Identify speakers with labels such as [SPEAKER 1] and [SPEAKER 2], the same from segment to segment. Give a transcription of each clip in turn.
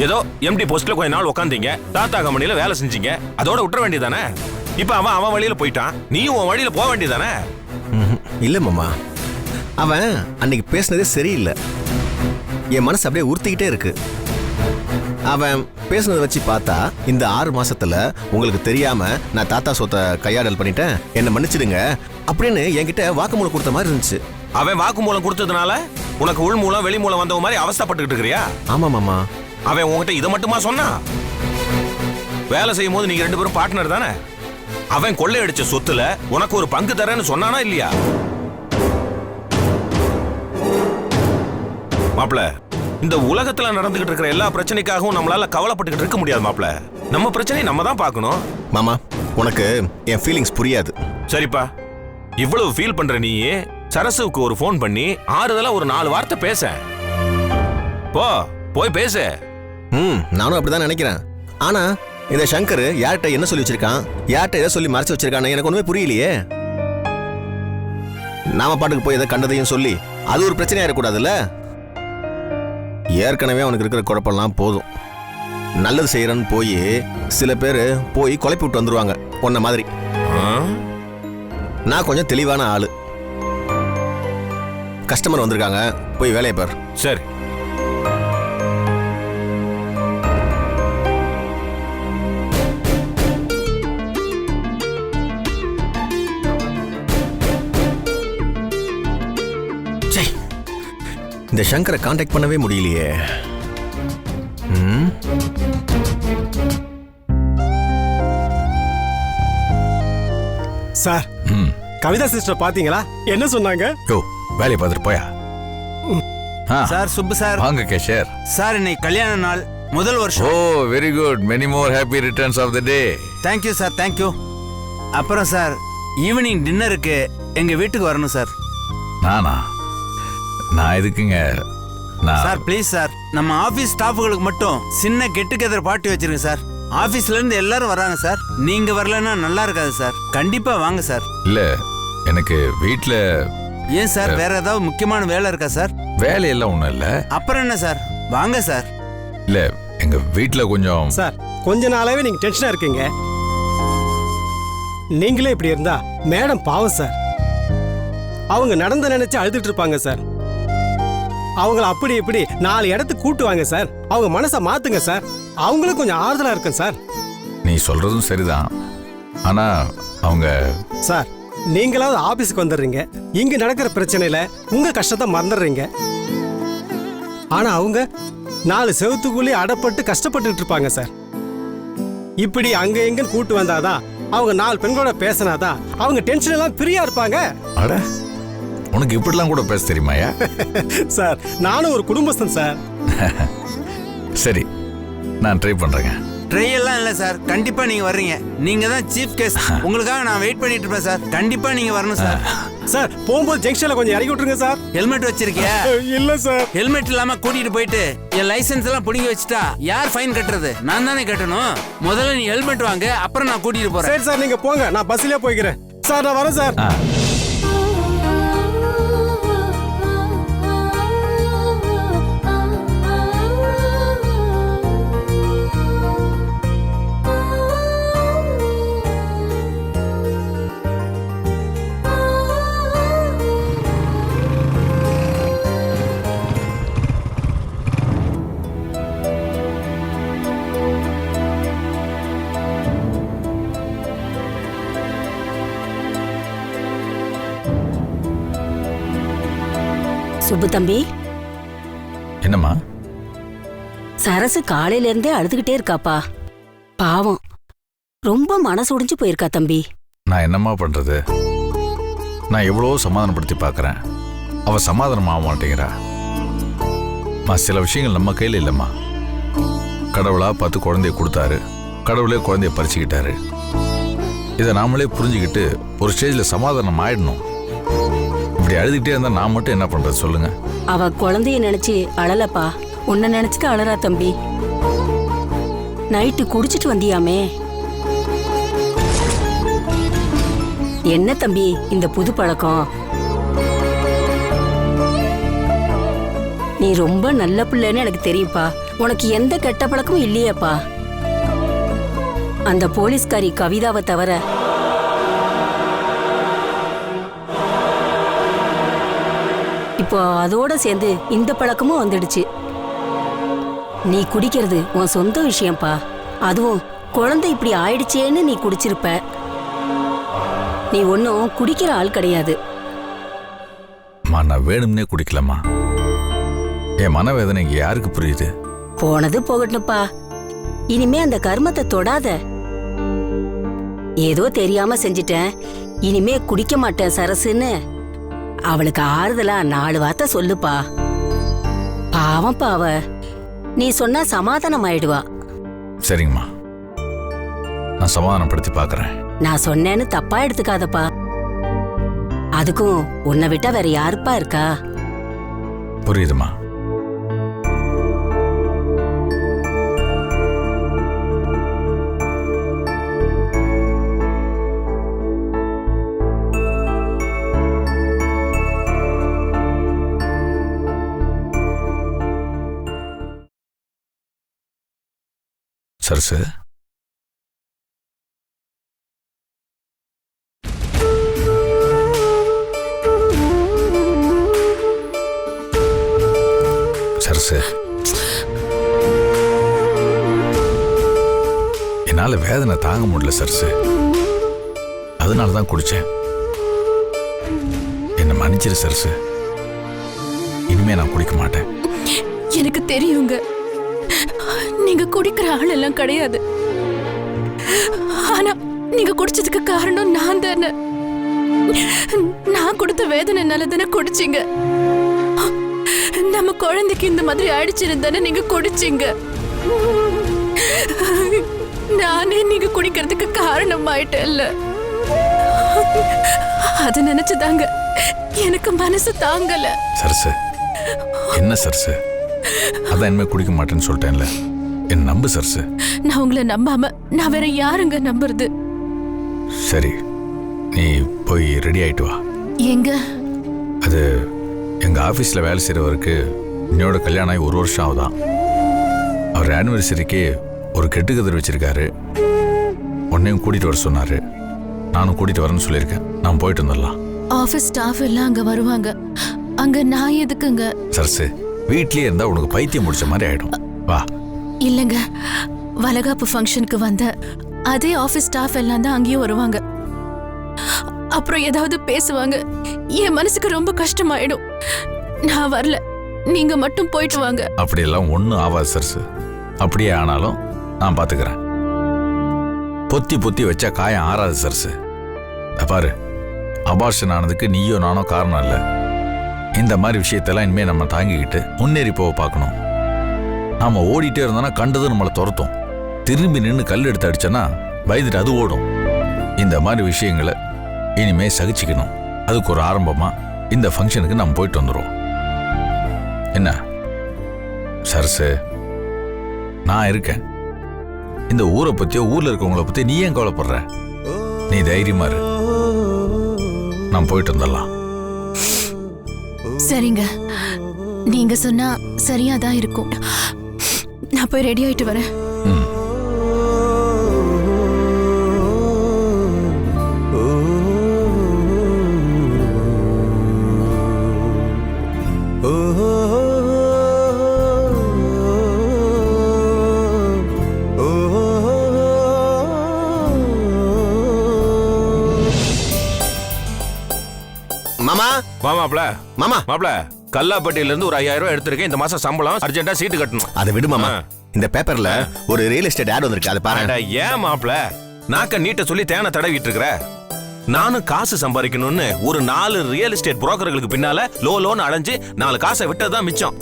[SPEAKER 1] ஏதோ எம்டி போஸ்ட்ல கொஞ்ச நாள் உட்காந்தீங்க, தாத்தா கம்பெனில வேலை செஞ்சீங்க, அதோட விட்டுற வேண்டியதானே? இப்ப அவன் வழியில போயிட்டான், நீயும் உன் வழியில போக வேண்டியதானே?
[SPEAKER 2] இல்ல மாமா, அவன் அன்னைக்கு பேசினதே சரியில்லை. என் மனசு அப்படியே உறுத்திக்கிட்டே இருக்கு. அவன் பேசுனதை வச்சு பார்த்தா இந்த 6 மாசத்துல உங்களுக்கு தெரியாம நான் தாத்தா சொத்தை கையாடல் பண்ணிட்டேன், என்ன மன்னிச்சிடுங்க அப்படின்னு என்கிட்ட வாக்குமூலம் கொடுத்த மாதிரி இருந்துச்சு.
[SPEAKER 1] அவன் வாக்குமூலம் கொடுத்ததுனால உனக்கு உள் மூலம் வெளி மூலம் வந்த மாதிரி அவஸ்தைப்பட்டுக்கிட்டு இருக்கிறியா?
[SPEAKER 2] ஆமா மாமா.
[SPEAKER 1] அவன் உங்ககிட்ட இதை மட்டுமா சொன்னா? வேலை செய்யும் போது நீங்க 2 பேரும் பார்ட்னர் தானே? அவன் கொள்ளையடிச்ச சொத்துல உனக்கு ஒரு பங்கு தரேன்னு சொன்னானா இல்லையா? மாப்ள, இந்த உலகத்துல நடந்துகிட்டு இருக்கிற எல்லா பிரச்சனைக்காகவும் நம்மளால கவலைப்பட்டுக்கிட்டு இருக்க முடியாது மாப்ள. நம்ம பிரச்சனையை நம்ம தான் பார்க்கணும்.
[SPEAKER 2] மாமா, உனக்கு என் ஃபீலிங்ஸ் புரியாது.
[SPEAKER 1] சரிப்பா, இவ்வளவு ஃபீல் பண்ற நீ சரசுவுக்கு ஒரு ஃபோன் பண்ணி ஆறுதலா ஒரு 4 வார்த்தை பேச. போய் பேசு.
[SPEAKER 2] நானும் அப்படிதான் நினைக்கிறேன். ஆனா இந்த சங்கர் யார்கிட்ட என்ன சொல்லி வச்சிருக்கான், யார்கிட்ட எதை சொல்லி மறைச்சு வச்சிருக்கான்னு எனக்கு ஒண்ணுமே புரியலையே. நாம பாட்டுக்கு போய் எதை கண்டதையும் சொல்லி அது ஒரு பிரச்சனையா இருக்கக்கூடாதுல்ல. ஏற்கனவே அவனுக்கு இருக்கிற குழப்பம்லாம் போதும். நல்லது செய்யறன்னு போய் சில பேர் போய் குழப்பி விட்டு வந்துருவாங்க உன்ன மாதிரி. நான் கொஞ்சம் தெளிவான ஆளு. கஸ்டமர் வந்திருக்காங்க, போய் வேலையை பார்.
[SPEAKER 1] சரி.
[SPEAKER 2] இந்த சங்கரை கான்டாக்ட் பண்ணவே முடியலையே.
[SPEAKER 3] சார், கவிதா சிஸ்டர் பாத்தீங்களா? என்ன சொன்னாங்க?
[SPEAKER 4] வேலையை பார்த்துட்டு போயா.
[SPEAKER 5] Sir, Subbu sir.
[SPEAKER 4] வாங்க கேஷியர்.
[SPEAKER 5] சார், இன்னைக்கு கல்யாண நாள், முதல் வருஷம்.
[SPEAKER 4] Oh, very good. Many more happy returns of the day.
[SPEAKER 5] Thank you sir, thank you. அப்புறம் சார், ஈவினிங் டின்னருக்கு எங்க வீட்டுக்கு வரணும் சார்.
[SPEAKER 4] நானா? நான் எதுக்குங்க?
[SPEAKER 5] சார் ப்ளீஸ் சார், நம்ம ஆபீஸ் ஸ்டாஃப்களுக்கு மட்டும் சின்ன கெட் டுகெதர் பார்ட்டி வச்சிருங்க சார். ஆபீஸ்ல இருந்து எல்லாரும் வராங்க சார். நீங்க வரலன்னா நல்லா இருக்காது சார். கண்டிப்பா வாங்க சார்.
[SPEAKER 4] இல்ல, எனக்கு வீட்ல.
[SPEAKER 5] ஏன் சார், வேற ஏதாவது முக்கியமான வேலை இருக்கா சார்?
[SPEAKER 4] வேலையெல்லாம் ஒண்ணும் இல்ல.
[SPEAKER 5] அப்புறம் என்ன சார், வாங்க சார்.
[SPEAKER 4] இல்ல, எங்க வீட்ல கொஞ்சம்.
[SPEAKER 3] சார், கொஞ்ச நாளாவே நீங்க டென்ஷனா இருக்கீங்க. நீங்களே இப்படி இருந்தா மேடம் பாவம் சார். அவங்க நடந்து நினைச்சு அழுதுட்டு இருப்பாங்க சார். அவங்கள அப்படி இப்படி 4 இடத்துக்கு கூட்டுவாங்க சார். அவங்க மனசை மாத்துங்க சார். அவங்களும் கொஞ்சம் ஆறுதலா இருக்கும் சார்.
[SPEAKER 4] நீ சொல்றதும் சரிதான். ஆனா அவங்க.
[SPEAKER 3] சார், நீங்களாவது ஆபீஸ்க்கு வந்துடுறீங்க, இங்க நடக்கிற பிரச்சனையில உங்க கஷ்டத்தை மறந்துடுறீங்க. ஆனா அவங்க 4 செவத்துக்குள்ளே அடப்பட்டு கஷ்டப்பட்டு இருப்பாங்க சார். இப்படி அங்க எங்க கூட்டு வந்தாதான், அவங்க 4 பெண்களோட பேசினாதான் அவங்க டென்ஷன் எல்லாம் ஃப்ரீயா இருப்பாங்க.
[SPEAKER 4] அட, உனக்கு இப்படிலாம் கூட பேச தெரியுமாயா?
[SPEAKER 3] சார், நானும் ஒரு குடும்பஸ்தன் சார்.
[SPEAKER 4] சரி, நான் ட்ரை பண்றேங்க.
[SPEAKER 5] ட்ரை எல்லாம் இல்ல சார், கண்டிப்பா நீங்க வர்றீங்க. நீங்க தான் சீஃப் கெஸ்ட். உங்களுக்காக நான் வெயிட் பண்ணிட்டு இருப்பேன் சார். கண்டிப்பா நீங்க வரணும் சார்.
[SPEAKER 3] சார், போகும்போது ஜங்ஷன்ல கொஞ்சம் இறக்கி விட்டுருங்க சார்.
[SPEAKER 5] ஹெல்மெட் வச்சிருக்கியா?
[SPEAKER 3] இல்ல சார்.
[SPEAKER 5] ஹெல்மெட் இல்லாம கூட்டிட்டு போயிட்டு என் லைசென்ஸ் எல்லாம் புடிங்கி வச்சுட்டா யார் ஃபைன் கட்டுறது? நான் தானே கட்டணும். முதல்ல நீ ஹெல்மெட் வாங்க, அப்புறம் நான் கூட்டிட்டு போறேன்.
[SPEAKER 3] சரி சார், நீங்க போங்க, நான் பஸ்லயே போய்க்கிறேன். சார், நான் வரேன் சார்.
[SPEAKER 6] சுப்பு தம்பி.
[SPEAKER 4] என்னம்மா?
[SPEAKER 6] சரசு காலையில இருந்தே அழுதுகிட்டே இருக்காப்பா. பாவம், ரொம்ப மனசு உடைஞ்சு போயிருக்கா தம்பி.
[SPEAKER 4] நான் என்னம்மா பண்றது? நான் எவ்வளவோ சமாதானப்படுத்தி பார்க்கறேன். அவ சமாதானம் ஆக மாட்டேங்கிறா. சில விஷயங்கள் நம்ம கையில் இல்லைம்மா. கடவுளா பார்த்து குழந்தைய கொடுத்தாரு, கடவுளே குழந்தைய பறிச்சுக்கிட்டாரு. இதை நாமளே புரிஞ்சுக்கிட்டு ஒரு ஸ்டேஜில் சமாதானம் ஆயிடணும். இப்படி அழுதுகிட்டே இருந்தா நான் மட்டும் என்ன பண்றது சொல்லுங்க?
[SPEAKER 6] அவ குழந்தைய நினைச்சு அழலப்பா, உன்னை நினைச்சுட்டு அழறா தம்பி. நைட்டு குடிச்சிட்டு வந்தியாமே? என்ன தம்பி இந்த புது பழக்கம்? நீ ரொம்ப நல்ல பிள்ளைன்னு எனக்கு தெரியும்பா. உனக்கு எந்த கெட்ட பழக்கமும் இல்லையேப்பா. அந்த போலீஸ்காரி கவிதாவை தவிர. இப்போ அதோட சேர்ந்து இந்த பழக்கமும் வந்துடுச்சு. நீ குடிக்கிறது உன் சொந்த விஷயம்ப்பா. அதுவும் குழந்தை இப்படி ஆயிடுச்சேன்னு நீ குடிச்சிருப்ப. நீ ஒன்னும் குடிக்கிற ஆள் கிடையாது.
[SPEAKER 4] நான் வேணும்னே குடிக்கலம்மா. என் மனவேதனை இங்க யாருக்கு புரியுது?
[SPEAKER 6] போனது போகட்டும்ப்பா. இனிமே அந்த கர்மத்தை தொடாத. ஏதோ தெரியாம செஞ்சிட்டேன், இனிமே குடிக்க மாட்டேன் சரசுன்னு அவளுக்கு ஆறுதலா 4 வார்த்தை சொல்லுப்பா. பாவம்ப்பா அவ. நீ சொன்னா சமாதானம் ஆயிடுவா.
[SPEAKER 4] சரிங்கம்மா, நான் சமாதானப்படுத்தி பார்க்கறேன்.
[SPEAKER 6] நான் சொன்னேன்னு தப்பா எடுத்துக்காதப்பா. அதுக்கும் உன்னை விட்டா வேற யாருப்பா இருக்கா?
[SPEAKER 4] புரியுதுமா. சரசு, சரசு, என்னால வேதனை தாங்க முடியல சரசு. அதனால தான் குடிச்சேன். என்ன மன்னிச்சிரு சரசு. இனிமே நான் குடிக்க மாட்டேன்.
[SPEAKER 7] எனக்கு தெரியுங்க, நீங்க குடிக்கிற ஆள் எல்லாம் கிடையாது. ஆனா நீங்க குடிச்சதுக்கு காரணம் நான் தானே. நான் கொடுத்த வேதனைனால தானே குடிச்சீங்க. நம்ம குழந்தைக்கு இந்த மாதிரி ஆயிடுச்சுன்னு தானே நீங்க குடிச்சீங்க. நானே நீங்க குடிக்கிறதுக்கு காரணம் ஆயிட்டேன்ல. அது நினைச்சுதாங்க எனக்கு மனசு தாங்கல.
[SPEAKER 4] சரசு, என்ன சரசு? அதான் இனிமே குடிக்க மாட்டேன்னு சொல்லிட்டேன்ல. என்ன நம்பு சரசு.
[SPEAKER 7] நான் உங்களை நம்பாம நான் வேற யாருங்க நம்புறது?
[SPEAKER 4] சரி, நீ போய் ரெடி ஆயிட்டு வா.
[SPEAKER 7] எங்க?
[SPEAKER 4] அது எங்க ஆபீஸ்ல வேலை செய்யறவருக்கு என்னோட கல்யாணம் ஆகி 1 வருஷம் ஆகுதான். அவர் ஆனிவர்சரிக்கு ஒரு கெட்டுக்கதிர் வச்சிருக்காரு. உன்னையும் கூட்டிட்டு வர சொன்னாரு. நானும் கூட்டிட்டு வரேன்னு சொல்லியிருக்கேன். நான் போயிட்டு வந்துடலாம்.
[SPEAKER 7] ஆபீஸ் ஸ்டாஃப் எல்லாம் அங்க வருவாங்க. அங்க நான் எதுக்குங்க?
[SPEAKER 4] சரசு, வீட்லயே இருந்தா உனக்கு பைத்தியம் முடிச்ச மாதிரி ஆயிடும். வா.
[SPEAKER 7] இல்லங்க, வளகாப்பு ஃபங்க்ஷனுக்கு வந்த அதே ஆபீஸ் ஸ்டாஃப் எல்லாம் தான் அங்கேயும் வருவாங்க. அப்புறம் ஏதாவது பேசுவாங்க. என் மனசுக்கு ரொம்ப கஷ்டமாயிடும். நான் வரல, நீங்க மட்டும் போயிட்டு வாங்க.
[SPEAKER 4] அப்படியெல்லாம் ஒன்றும் ஆகாது சரசு. அப்படியே ஆனாலும் நான் பாத்துக்கிறேன். பொத்தி பொத்தி வச்சா காயம் ஆறாது சரசு. பாரு, அபார்ஷன் ஆனதுக்கு நீயோ நானோ காரணம் இல்லை. இந்த மாதிரி விஷயத்தெல்லாம் இனிமே நம்ம தாங்கிக்கிட்டு முன்னேறி போக பார்க்கணும். நாம ஓடிட்டே இருந்தோம்னா கண்டது நம்மளை துரத்தும். திரும்பி நின்று கல் எடுத்து அடிச்சோன்னா பயந்துட்டு அது ஓடும். இந்த மாதிரி விஷயங்களை இனிமே சகிச்சுக்கணும். அதுக்கு ஒரு ஆரம்பமா இந்த ஃபங்க்ஷனுக்கு நம்ம போயிட்டு வந்துடுவோம். என்ன சரசு, நான் இருக்கேன். இந்த ஊரை பத்தியோ ஊர்ல இருக்கவங்கள பத்தி நீ ஏன் கவலைப்படுற? நீ தைரியமா இரு. நான் போயிட்டு வந்துடலாம்.
[SPEAKER 7] சரிங்க, நீங்க சொன்னா சரியாதான் இருக்கும். நான் போய் ரெடி ஆயிட்டு வரேன்.
[SPEAKER 2] மாமா,
[SPEAKER 1] வா மாப்ள.
[SPEAKER 2] மாமா,
[SPEAKER 1] மாப்ள, கல்லாப்பட்டியில இருந்து ஒரு 5000 ரூபாய் எடுத்திருக்கேன். இந்த மாசம் சம்பளம் அர்ஜென்ட்டா சீட்டு கட்டணும்.
[SPEAKER 2] அதை விடு மாமா. இந்த பேப்பர்ல ஒரு ரியல் எஸ்டேட் ஆட் வந்திருக்கு, அதை பாருங்க.
[SPEAKER 1] ஏன் மாப்ள நாக்க நீட்ட சொல்லி தேனை தடவிட்டு இருக்கிற? நானும் காசு சம்பாதிக்கணும்னு ஒரு 4 ரியல் எஸ்டேட் புரோக்கர்களுக்கு பின்னால லோன்னு அடைஞ்சு 4 காசை விட்டதுதான் மிச்சம்.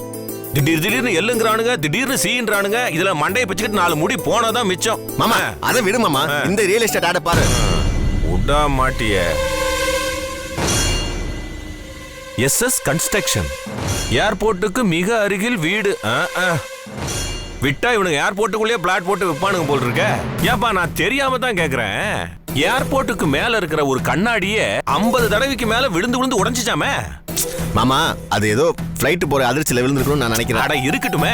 [SPEAKER 1] திடீர்னு எல்லுங்கிறானுங்க, திடீர்னு சீன்றானுங்க. இதுல மண்டையை பிச்சுக்கிட்டு 4 முடி போனதான் மிச்சம்.
[SPEAKER 2] மாமா, அதை விடு மாமா. இந்த ரியல் எஸ்டேட் ஆட பாரு.
[SPEAKER 1] உடா மாட்டிய எஸ்எஸ் கன்ஸ்ட்ரக்ஷன், ஏர்போர்ட்டுக்கு மிக அருகில் வீடு. விட்டா இவனுக்கு ஏர்போர்ட்டுக்குள்ளேயே பிளாட் போட்டு விற்பானுங்க போல் இருக்க. ஏப்பா, நான் தெரியாம தான் கேக்குறேன். ஏர்போர்ட்டுக்கு மேல இருக்கிற ஒரு கண்ணாடியே 50 தடவைக்கு மேல விழுந்து விழுந்து உடைஞ்சிச்சாமே.
[SPEAKER 2] மாமா அது ஏதோ ஃப்ளைட் போற அதிர்ச்சியில விழுந்துருக்கணும்னு நான் நினைக்கிறேன்.
[SPEAKER 1] அட இருக்கட்டுமே,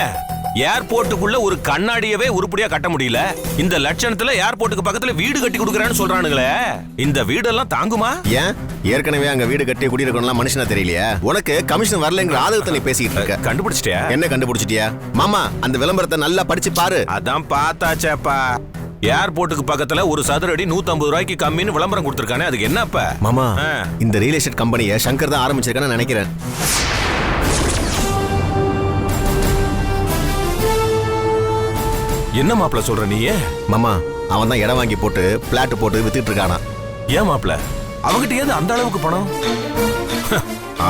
[SPEAKER 1] ஏர்போர்ட்டுக்குள்ள ஒரு கண்ணாடியவே உருப்படியா கட்ட முடியல. இந்த லட்சணத்துல ஏர்போர்ட்டுக்கு பக்கத்துல வீடு கட்டி கொடுக்கறான்னு சொல்றானுங்களே, இந்த வீடெல்லாம் தாங்குமா?
[SPEAKER 2] ஏன் ஏற்கனவே அங்க வீடு கட்டி குடியிருக்கணும்லாம் மனுஷனா தெரியலையா? உனக்கு கமிஷன் வரலங்கிற ஆதகத்தை நீ பேசிக்கிட்டு இருக்க.
[SPEAKER 1] கண்டுபிடிச்சிட்டியா?
[SPEAKER 2] என்ன கண்டுபிடிச்சிட்டியா? மாமா அந்த விளம்பரத்தை நல்லா படிச்சு பாரு.
[SPEAKER 1] அதான் பார்த்தாச்சேப்பா. ஏர்போர்ட்டுக்கு பக்கத்துல ஒரு சதுரடி 150 ரூபாய்க்கு கம்மின்னு விளம்பரம் கொடுத்திருக்கானே, அதுக்கு என்னப்ப?
[SPEAKER 2] மாமா
[SPEAKER 1] ஆ.
[SPEAKER 2] இந்த ரியல் எஸ்டேட் கம்பெனியை சங்கர் தான் ஆரம்பிச்சிருக்கான்னு நினைக்கிறேன்.
[SPEAKER 1] என்ன மாப்பிள சொல்ற நீ?
[SPEAKER 2] மாமா அவன் தான் இடம் வாங்கி போட்டு பிளாட் போட்டு வித்துட்டு இருக்கானா.
[SPEAKER 1] ஏன் மாப்பிள, அவங்கிட்ட ஏது அந்த அளவுக்கு பணம்?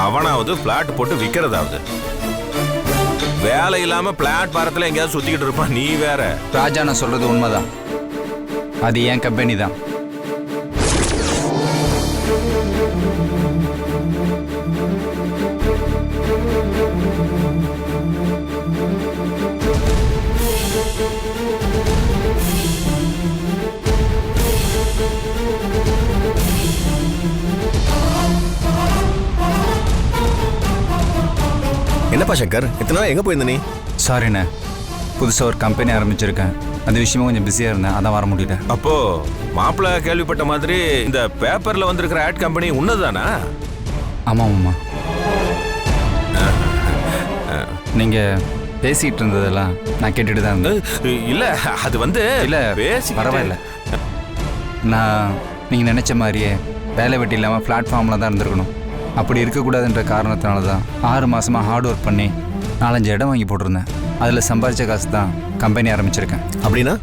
[SPEAKER 1] அவனாவது பிளாட் போட்டு விக்கிறதாவது, வேலை இல்லாம பிளாட் பாரத்துல எங்கேயாவது சுத்திக்கிட்டு இருப்பான். நீ வேற.
[SPEAKER 8] ராஜா நான் சொல்றது உண்மைதான், அது என் கம்பெனி தான்.
[SPEAKER 2] என்னப்பா சங்கர், இத்தனை நாள் எங்க போயிருந்த நீ?
[SPEAKER 8] சாரிண்ணே, புதுசாக ஒரு கம்பெனி ஆரம்பிச்சிருக்கேன், அது விஷயமா கொஞ்சம் பிஸியாக இருந்தேன், அதான் வர முடியல.
[SPEAKER 1] அப்போ மாப்பிள கேள்விப்பட்ட மாதிரி இந்த பேப்பர்ல வந்திருக்கிற ஆட் கம்பெனி உன்னதானா?
[SPEAKER 8] ஆமாம் ஆமாம், நீங்கள் பேசிகிட்டு இருந்ததெல்லாம் நான் கேட்டுட்டு தான் இருந்தேன்.
[SPEAKER 1] இல்ல அது வந்து
[SPEAKER 8] இல்லை பரவாயில்ல, நான் நீங்கள் நினச்ச மாதிரியே வேலை வெட்டி இல்லாமல் பிளாட்ஃபார்மில் தான் இருந்திருக்கணும். அப்படி இருக்கக்கூடாதுன்ற காரணத்தினால தான் 6 மாதமாக ஹார்ட் ஒர்க் பண்ணி 4-5 இடம் வாங்கி போட்டிருந்தேன். அதில் சம்பாதிச்ச காசு தான் கம்பெனி ஆரம்பிச்சிருக்கேன்.
[SPEAKER 2] அப்படின்னா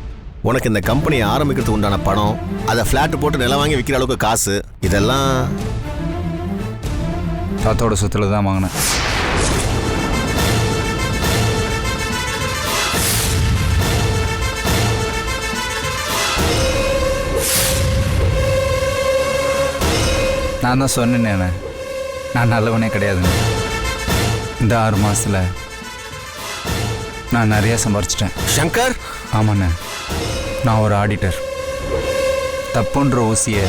[SPEAKER 2] உனக்கு இந்த கம்பெனியை ஆரம்பிக்கிறதுக்கு உண்டான பணம், அதை ஃப்ளாட் போட்டு நிலம் வாங்கி விற்கிற அளவுக்கு காசு, இதெல்லாம்
[SPEAKER 8] தாத்தாவோட சொத்துல தான் வாங்கினேன். நான் தான் சொன்னேனே, நான் நல்லவனே கிடையாதுன்னு. இந்த 6 மாதத்தில் நான் நிறையா சம்பாரிச்சிட்டேன்.
[SPEAKER 2] சங்கர்.
[SPEAKER 8] ஆமாண்ணே, நான் ஒரு ஆடிட்டர். தப்புன்ற ஊசியை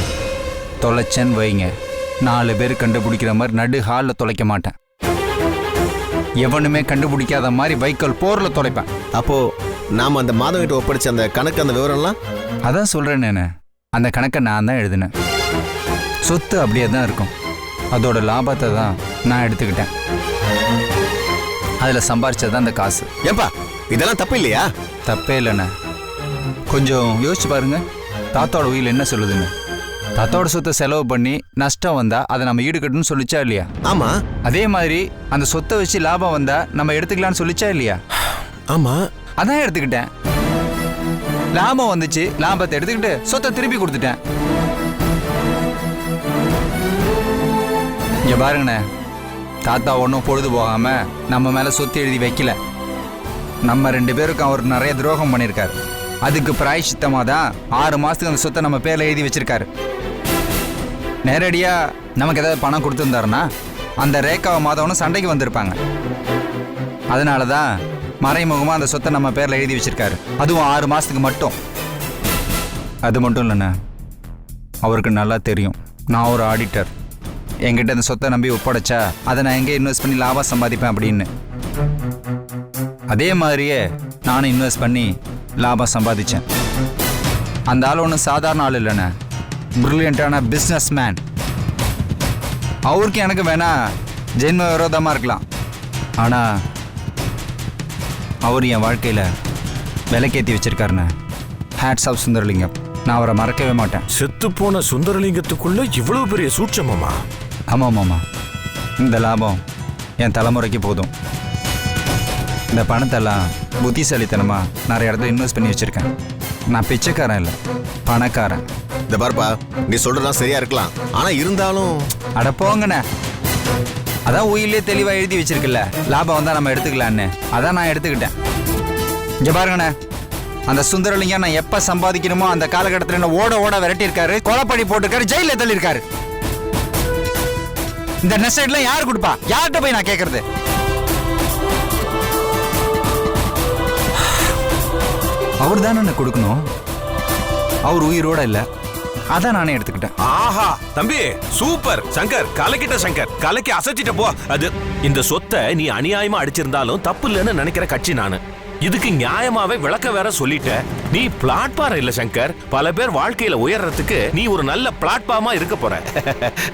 [SPEAKER 8] தொலைச்சேன்னு வைங்க, 4 பேர் கண்டுபிடிக்கிற மாதிரி நடு ஹாலில் தொலைக்க மாட்டேன். எவனுமே கண்டுபிடிக்காத மாதிரி வைக்கோல் போரில் தொலைப்பேன்.
[SPEAKER 2] அப்போ நாம அந்த மாதம் கிட்ட ஒப்படைச்ச அந்த கணக்கு, அந்த விவரம்லாம்?
[SPEAKER 8] அதான் சொல்கிறேன், அந்த கணக்கை நான் தான் எழுதினேன். சொத்து அப்படியே தான் இருக்கும், அதோட லாபத்தை தான் நான் எடுத்துக்கிட்டேன். அதில் சம்பாரிச்சது தான் அந்த காசு.
[SPEAKER 2] ஏப்பா இதெல்லாம் தப்பு இல்லையா?
[SPEAKER 8] தப்பே இல்லைண்ணே, கொஞ்சம் யோசிச்சு பாருங்க. தாத்தாவோட உயிர் என்ன சொல்லுதுன்னு. தாத்தாவோட சொத்தை செலவு பண்ணி நஷ்டம் வந்தா அதை நம்ம ஈடுகட்டணும்னு சொல்லிச்சா இல்லையா?
[SPEAKER 2] ஆமா.
[SPEAKER 8] அதே மாதிரி அந்த சொத்தை வச்சு லாபம் வந்தா நம்ம எடுத்துக்கலாம்னு சொல்லிச்சா இல்லையா?
[SPEAKER 2] ஆமா.
[SPEAKER 8] அதான் எடுத்துக்கிட்டேன். லாபம் வந்துச்சு, லாபத்தை எடுத்துக்கிட்டு சொத்தை திருப்பி கொடுத்துட்டேன். இங்க பாருங்கண்ணே, தாத்தா ஒன்றும் பொழுது போகாம நம்ம மேல சொத்து எழுதி வைக்கல. நம்ம 2 பேருக்கும் அவர் நிறைய துரோகம் பண்ணியிருக்காரு. அதுக்கு பிராயச்சித்தமாக தான் 6 மாசத்துக்கு அந்த சொத்தை நம்ம பேர்ல எழுதி வச்சிருக்காரு. நேரடியா நமக்கு ஏதாவது பணம் கொடுத்துருந்தாருன்னா அந்த ரேகாவை மாதவனும் சண்டைக்கு வந்திருப்பாங்க. அதனால தான் மறைமுகமாக அந்த சொத்தை நம்ம பேர்ல எழுதி வச்சிருக்காரு, அதுவும் 6 மாசத்துக்கு மட்டும். அது மட்டும் இல்லைண்ணே, அவருக்கு நல்லா தெரியும் நான் ஒரு ஆடிட்டர். என்கிட்ட அந்த சொத்தை நம்பி ஒப்படைச்சா அதை நான் எங்கே இன்வெஸ்ட் பண்ணி லாபம் சம்பாதிப்பேன் அப்படின்னு. அதே மாதிரியே நானும் இன்வெஸ்ட் பண்ணி லாபம் சம்பாதிச்சேன். அந்த ஆள் ஒன்றும் சாதாரண ஆள் இல்லைண்ணே, பிரில்லியண்டான பிஸ்னஸ் மேன். அவருக்கு எனக்கு வேணா ஜென்ம விரோதமாக இருக்கலாம், ஆனால் அவர் என் வாழ்க்கையில் விலைக்கேற்றி வச்சிருக்காருண்ணே. ஹேட்ஸ் ஆஃப் சுந்தரலிங்கம், நான் அவரை மறக்கவே மாட்டேன்.
[SPEAKER 1] செத்து போன சுந்தரலிங்கத்துக்குள்ள இவ்வளவு பெரிய சூட்சமமா?
[SPEAKER 8] ஆமாம் மாமா, இந்த லாபம் என் தலைமுறைக்கு போதும். இந்த பணத்தெல்லாம் புத்திசாலித்தனமாக நிறைய இடத்துல இன்வெஸ்ட் பண்ணி வச்சுருக்கேன். நான் பிச்சைக்காரன் இல்லை, பணக்காரன்.
[SPEAKER 2] இந்த பார்ப்பா, நீ சொல்றதெல்லாம் சரியா இருக்கலாம், ஆனா இருந்தாலும்
[SPEAKER 8] அட போங்கண்ணே, அதான் உயிலே தெளிவாக எழுதி வச்சிருக்குல்ல, லாபம் வந்தால் நம்ம எடுத்துக்கலான்னு. அதான் நான் எடுத்துக்கிட்டேன். இங்கே பாருங்கண்ணே, அந்த சுந்தரலிங்கம் நான் எப்போ சம்பாதிக்கணுமோ அந்த காலகட்டத்தில் என்ன ஓட ஓட விரட்டியிருக்காரு, கொலைப்படி போட்டிருக்காரு, ஜெயிலில் தள்ளியிருக்காரு. இந்த நெசைட்லாம் யார் கொடுப்பா? யார்கிட்ட போய் நான் கேட்கறது? அவர் தானே கொடுக்கணும். அவர் உயிரோட இல்லை, அதான் நானே எடுத்துக்கிட்டேன்.
[SPEAKER 1] ஆஹா தம்பி சூப்பர் சங்கர், கலக்கிட்ட சங்கர், கலக்கி அசைச்சிட்ட போ. அது இந்த சொத்தை நீ அநியாயமா அடிச்சிருந்தாலும் தப்பு இல்லைன்னு நினைக்கிற கட்சி நானு. இதுக்கு நியாயமாவே விளக்க வேற சொல்லிட்ட. நீ பிளாட்பாரம் இல்ல சங்கர், பல பேர் வாழ்க்கையில உயர்றதுக்கு நீ ஒரு நல்ல பிளாட்பார்மா இருக்க போற.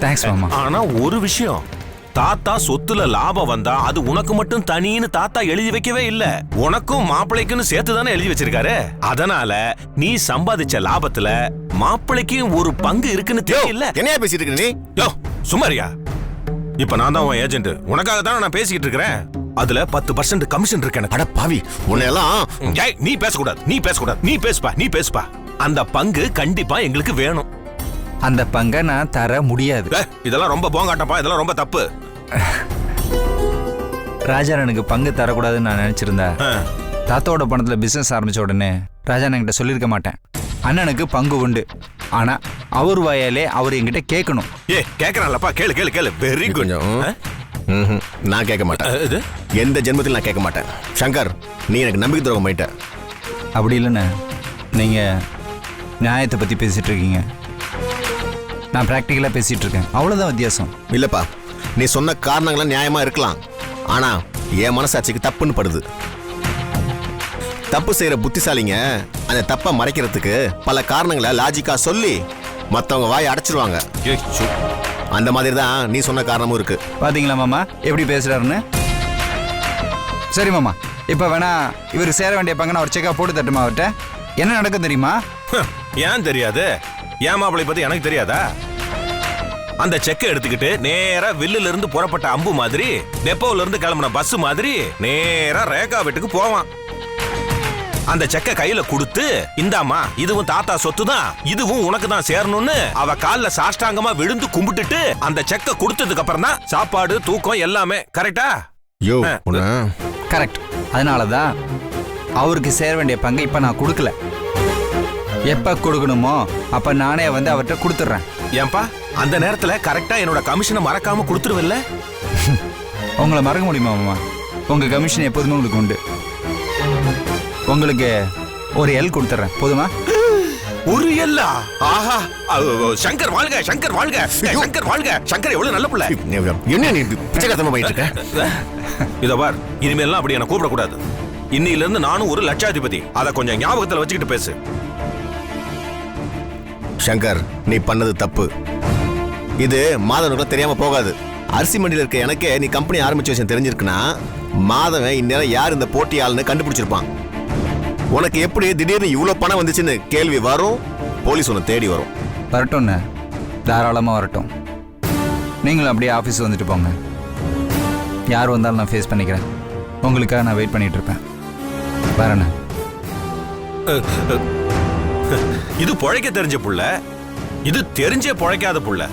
[SPEAKER 8] தேங்க்ஸ் மாமா.
[SPEAKER 1] ஆனா ஒரு விஷயம், தாத்தா சொத்துல லாபம் வந்தா அது உனக்கு மட்டும் தனின்னு தாத்தா எழுதி வைக்கவே இல்ல, உனக்கும் மாப்பிள்ளைக்குன்னு சேர்த்து தானே எழுதி வச்சிருக்காரு. அதனால நீ சம்பாதிச்ச லாபத்துல மாப்பிள்ளைக்கும் ஒரு பங்கு இருக்குன்னு தெரியல.
[SPEAKER 2] என்னையா பேசிட்டு இருக்க நீ?
[SPEAKER 1] யோ சுமாரியா, இப்ப நான் தான் உன் ஏஜென்ட், உனக்காக தான் நான் பேசிக்கிட்டு இருக்கிறேன். அதுல 10% கமிஷன் இருக்கு எனக்கு.
[SPEAKER 2] அட பாவி, உன்னையெல்லாம்
[SPEAKER 1] நீ பேசக்கூடாது, நீ பேசக்கூடாது, நீ பேசுப்பா, நீ பேசுப்பா. அந்த பங்கு கண்டிப்பா எங்களுக்கு வேணும்.
[SPEAKER 8] அந்த பங்கை நான் தர முடியாது.
[SPEAKER 1] இதெல்லாம் ரொம்ப போங்காட்டப்பா, இதெல்லாம் ரொம்ப தப்பு.
[SPEAKER 8] ராஜாண்ணனுக்கு பங்கு தரக்கூடாதுன்னு நான் நினைச்சிருந்தேன். தாத்தாவோட பணத்துல பிசினஸ் ஆரம்பிச்ச உடனே ராஜாண்ணன்கிட்ட சொல்லியிருக்க மாட்டேன். அண்ணனுக்கு பங்கு உண்டு, ஆனா அவர் வாயாலே அவர் என்கிட்ட கேட்கணும்.
[SPEAKER 1] கேக்குறான்லப்பா, கேளு கேளு கேளு. Very good.
[SPEAKER 2] நான் கேட்க மாட்டேன். எந்த ஜென்மத்தில் நான் கேட்க மாட்டேன். சங்கர், நீ எனக்கு நம்பிக்கை துரோகம் பண்ணிட்ட.
[SPEAKER 8] அப்படி இல்லைண்ணே, நீங்க நியாயத்தை பத்தி பேசிட்டு இருக்கீங்க, நான் பிராக்டிக்கலா பேசிட்டு இருக்கேன், அவ்வளவுதான் வித்தியாசம்.
[SPEAKER 2] இல்லப்பா, நீ சொன்ன காரணங்கள்லாம் நியாயமா இருக்கலாம், ஆனா என் மனசாட்சிக்கு தப்புன்னு படுது. தப்பு செய்யற புத்திசாலிங்க அந்த தப்பை மறைக்கிறதுக்கு பல காரணங்களை லாஜிக்கா சொல்லி மத்தவங்க வாயை அடைச்சிருவாங்க. அந்த மாதிரி தான் நீ சொன்ன காரணமும் இருக்கு.
[SPEAKER 8] பாத்தீங்களா மாமா எப்படி பேசுறாருன்னு? சரி மாமா, இப்ப வேணா இவரு சேர வேண்டிய பங்கு நான் ஒரு செக்கா போட்டு தட்டுமா அவர்கிட்ட? என்ன நடக்கும் தெரியுமா?
[SPEAKER 1] ஏன் தெரியாது? ஏன் மாப்பிளை பத்தி எனக்கு தெரியாதா? அந்த செக்கை எடுத்துக்கிட்டு நேரா வில்லுல இருந்து புறப்பட்ட அம்பு மாதிரி, டெப்போல இருந்து கிளம்பின பஸ் மாதிரி நேரா ரேகா வீட்டுக்கு போவான். அந்த செக்க கையில கொடுத்து, இந்தாமா இதுவும் தாத்தா சொத்து தான், இதுவும் உனக்கு தான் சேரணும்னு அவ கால்ல சாஷ்டாங்கமா விழுந்து கும்பிட்டுட்டு அந்த செக்க கொடுத்ததுக்கு அப்புறம் தான் சாப்பாடு தூக்கம் எல்லாமே. கரெக்டா?
[SPEAKER 2] யோ,
[SPEAKER 8] கரெக்ட். அதனாலதான் அவருக்கு சேர வேண்டிய பங்கை இப்ப நான் கொடுக்கல. எப்ப கொடுக்கணுமோ அப்ப நானே வந்து அவர்கிட்ட கொடுத்துட்றேன்.
[SPEAKER 1] ஏன்பா அந்த நேரத்துல கரெக்டா என்னோட கமிஷனை மறக்காம கொடுத்துருவல்ல?
[SPEAKER 8] உங்களை மறக்க முடியுமா மாமா? உங்க கமிஷன் எப்போதுமே உங்களுக்கு உண்டு. உங்களுக்கு ஒரு எல் கொடுத்துறேன், போதுமா?
[SPEAKER 1] ஒரு எல்லா? ஆஹா, சங்கர் வாழ்க, சங்கர் வாழ்க, சங்கர் வாழ்க. சங்கர் எவ்வளவு நல்ல பிள்ளை.
[SPEAKER 2] என்ன நீ பிச்சைக்காரத்தனமா பண்ணிட்டு இருக்க?
[SPEAKER 1] இத பார், இனிமேல்லாம் அப்படி என்ன கூப்பிடக்கூடாது. இன்னில இருந்து நானும் ஒரு லட்சாதிபதி, அதை கொஞ்சம் ஞாபகத்துல வச்சுக்கிட்டு பேசு.
[SPEAKER 2] சங்கர், நீ பண்ணது தப்பு. இது மாதவனுக்கு தெரியாம போகாது. அரிசி மண்டியில் இருக்க எனக்கே நீ கம்பெனி ஆரம்பிச்ச விஷயம் தெரிஞ்சிருக்குன்னா மாதவன் இந்நேரம் யார் இந்த போட்டியாளன்னு கண்டுபிடிச்சிருப்பான். உனக்கு எப்படி திடீர்னு இவ்வளவு பணம் வந்துச்சுன்னு கேள்வி வரும், போலீஸ் உன்னை தேடி வரும்.
[SPEAKER 8] வரட்டும்ண்ணே, தாராளமா வரட்டும். நீங்களும் அப்படியே ஆஃபீஸ் வந்துட்டு போங்க. யார் வந்தாலும் நான் ஃபேஸ் பண்ணிக்கிறேன். உங்களுக்காக நான் வெயிட் பண்ணிட்டு இருப்பேன். வரேண்ணே.
[SPEAKER 1] இது பொழைக்க தெரிஞ்ச புள்ள, இது தெரிஞ்சே பொழைக்காத புள்ள.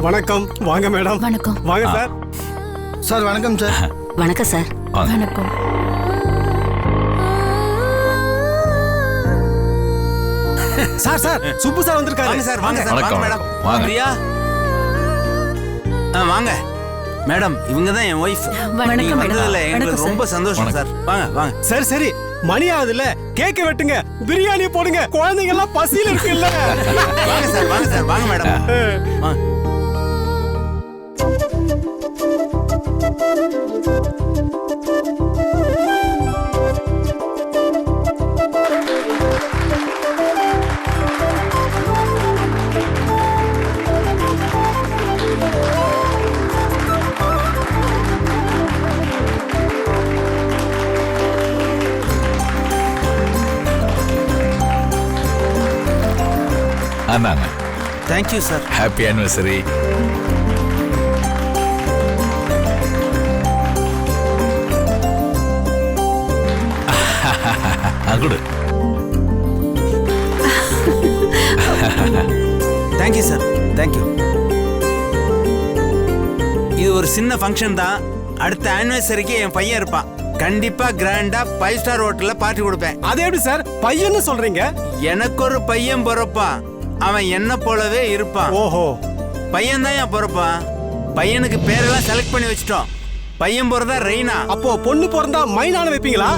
[SPEAKER 3] வணக்கம். வாங்க மேடம்.
[SPEAKER 7] வணக்கம்.
[SPEAKER 3] வாங்க சார்.
[SPEAKER 9] சார் வணக்கம் சார்.
[SPEAKER 6] வணக்கம் சார்.
[SPEAKER 7] வணக்கம்.
[SPEAKER 3] சார் சார் சுப்பு சார் வந்திருக்காரு.
[SPEAKER 5] வாங்க சார், வாங்க சார், வாங்க மேடம்.
[SPEAKER 4] வாங்க.
[SPEAKER 5] பிரியா, வாங்க மேடம். இவங்க தான் என் ஒய்ஃப். நீங்க வந்ததுல எங்களுக்கு ரொம்ப சந்தோஷம் சார். வாங்க வாங்க.
[SPEAKER 3] சரி சரி, மணி ஆகுதுல்ல, கேக்க வெட்டுங்க, பிரியாணி போடுங்க, குழந்தைங்க எல்லாம் பசியில இருக்குல்ல.
[SPEAKER 5] வாங்க சார், வாங்க சார், வாங்க மேடம். வாங்க.
[SPEAKER 4] ஆமாங்க.
[SPEAKER 5] Thank you sir.
[SPEAKER 4] Happy anniversary. குடு.
[SPEAKER 5] Thank you sir, thank you. இது ஒரு சின்ன ஃபங்க்ஷன் தான். அடுத்த ஆனிவர்சரிக்கு என் பையன் இருப்பான். கண்டிப்பா கிராண்டா 5 ஸ்டார் ஹோட்டல்ல பார்ட்டி கொடுப்பேன்.
[SPEAKER 3] அது எப்படி சார் பையன்னு சொல்றீங்க?
[SPEAKER 5] எனக்கு ஒரு பையன் பிறப்பான். அவன் என்ன போலவே இருப்பான்.
[SPEAKER 3] ஓஹோ,
[SPEAKER 5] பையன் தான் என் பிறப்பான். பையனுக்கு பேரெல்லாம் செலக்ட் பண்ணி வச்சிட்டோம். பையன் பிறந்தா ரெய்னா.
[SPEAKER 3] அப்போ பொண்ணு பிறந்தா மைனான வைப்பீங்களா?